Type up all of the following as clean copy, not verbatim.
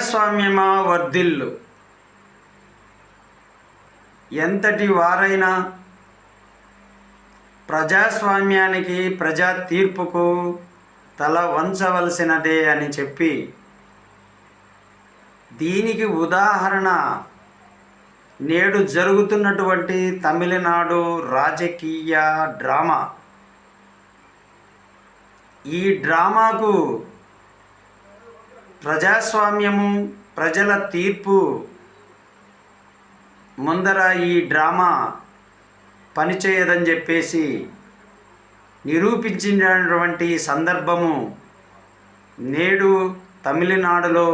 ప్రజాస్వామ్యమా వర్ధిల్లు. ఎంతటి వారైనా ప్రజాస్వామ్యానికి, ప్రజా తీర్పుకు తల వంచవలసినదే అని చెప్పి, దీనికి ఉదాహరణ నేడు జరుగుతున్నటువంటి తమిళనాడు రాజకీయ డ్రామా. ఈ డ్రామాకు ప్రజాస్వామ్యము, ప్రజల తీర్పు ముందర ఈ డ్రామా పనిచేయదని చెప్పేసి నిరూపించినటువంటి సందర్భము నేడు తమిళనాడులో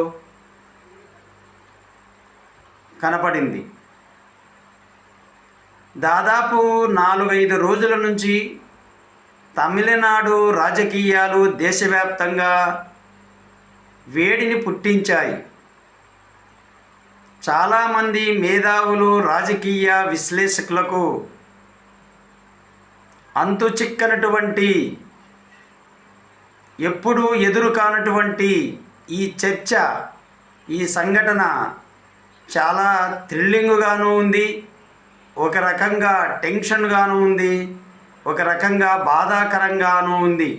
కనపడింది. దాదాపు 4-5 రోజుల నుంచి తమిళనాడు రాజకీయాలు దేశవ్యాప్తంగా వేడిని పుట్టించాయి. చాలామంది మేధావులు, రాజకీయ విశ్లేషకులకు అంతు చిక్కనటువంటి, ఎప్పుడూ ఎదురు కానటువంటి ఈ చర్చ, ఈ సంఘటన చాలా థ్రిల్లింగ్గాను ఉంది, ఒక రకంగా టెన్షన్గాను ఉంది, ఒక రకంగా బాధాకరంగాను ఉంది.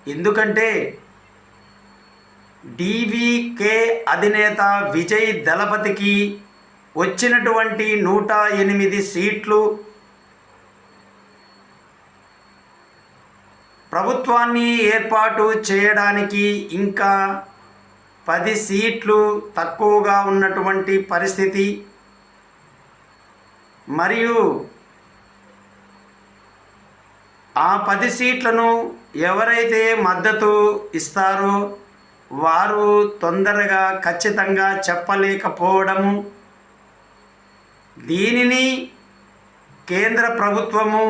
ఎందుకంటే DVK అధినేత విజయ్ దళపతికి వచ్చినటువంటి 108 సీట్లు ప్రభుత్వాన్ని ఏర్పాటు చేయడానికి ఇంకా 10 సీట్లు తక్కువగా ఉన్నటువంటి పరిస్థితి. మరియు ఆ 10 సీట్లను ఎవరైతే మద్దతు ఇస్తారో వారు తొందరగా ఖచ్చితంగా చెప్పలేకపోవడము, దీనిని కేంద్ర ప్రభుత్వము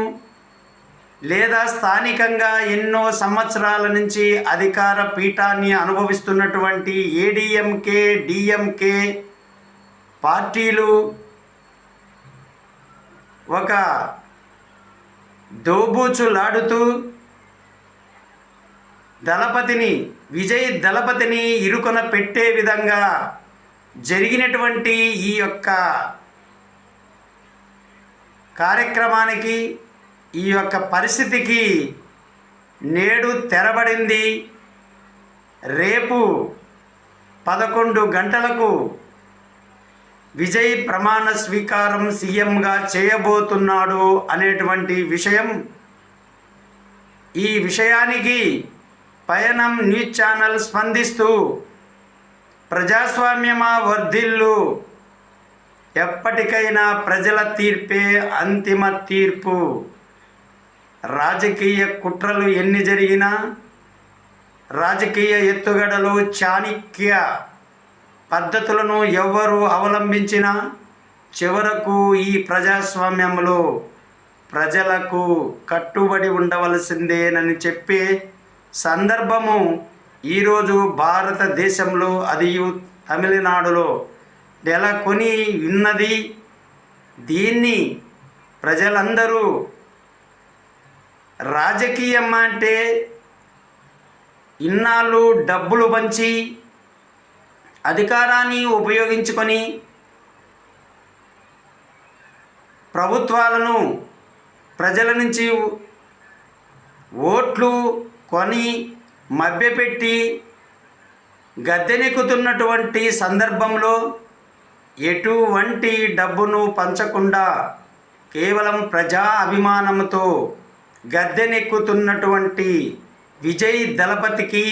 లేదా స్థానికంగా ఎన్నో సంవత్సరాల నుంచి అధికార పీఠాన్ని అనుభవిస్తున్నటువంటి ADMK, DMK పార్టీలు ఒక దోబూచులాడుతూ విజయ్ దళపతిని ఇరుకొన పెట్టే విధంగా జరిగినటువంటి ఈ యొక్క కార్యక్రమానికి, ఈ యొక్క పరిస్థితికి నేడు తెరబడింది. రేపు 11 గంటలకు విజయ్ ప్రమాణ స్వీకారం సీఎంగా చేయబోతున్నాడు అనేటువంటి విషయం. ఈ విషయానికి పయనం న్యూస్ ఛానల్ స్పందిస్తూ, ప్రజాస్వామ్యమా వర్ధిల్లు, ఎప్పటికైనా ప్రజల తీర్పే అంతిమ తీర్పు. రాజకీయ కుట్రలు ఎన్ని జరిగినా, రాజకీయ ఎత్తుగడలు, చాణక్య పద్ధతులను ఎవ్వరూ అవలంబించినా చివరకు ఈ ప్రజాస్వామ్యంలో ప్రజలకు కట్టుబడి ఉండవలసిందేనని చెప్పే సందర్భము ఈరోజు భారతదేశంలో, అది తమిళనాడులో నెలకొని ఉన్నది. దీన్ని ప్రజలందరూ, రాజకీయం అంటే ఇన్నాళ్ళు డబ్బులు పంచి అధికారాన్ని ఉపయోగించుకొని ప్రభుత్వాలను ప్రజల నుంచి ఓట్లు కొని మభ్యపెట్టి గద్దెనెక్కుతున్నటువంటి సందర్భంలో ఎటువంటి డబ్బును పంచకుండా కేవలం ప్రజా అభిమానంతో గద్దెనెక్కుతున్నటువంటి విజయ్ దళపతికి,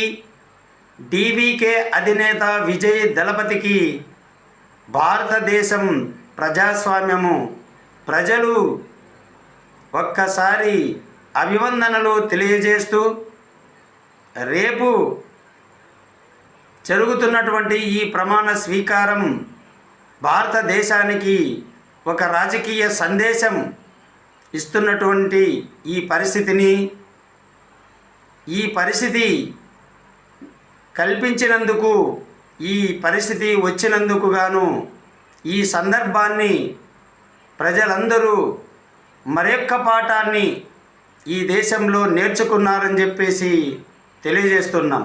DVK అధినేత విజయ్ దళపతికి భారతదేశం ప్రజాస్వామ్యము ప్రజలు ఒక్కసారి అభివందనలు తెలియజేస్తూ, రేపు జరుగుతున్నటువంటి ఈ ప్రమాణ స్వీకారం భారతదేశానికి ఒక రాజకీయ సందేశం ఇస్తున్నటువంటి ఈ పరిస్థితి కల్పించినందుకు, ఈ పరిస్థితి వచ్చినందుకు గాను ఈ సందర్భాన్ని ప్రజలందరూ మరొక్క పాఠాన్ని ఈ దేశంలో నేర్చుకున్నారని చెప్పేసి తెలియజేస్తున్నాం.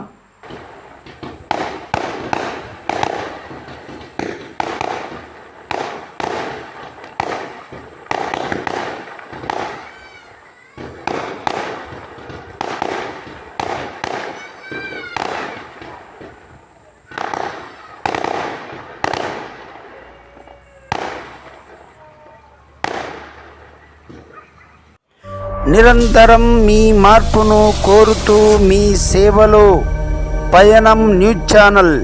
నిరంతరం మీ మార్పును కోరుతూ మీ సేవలో పయనం న్యూస్ ఛానల్.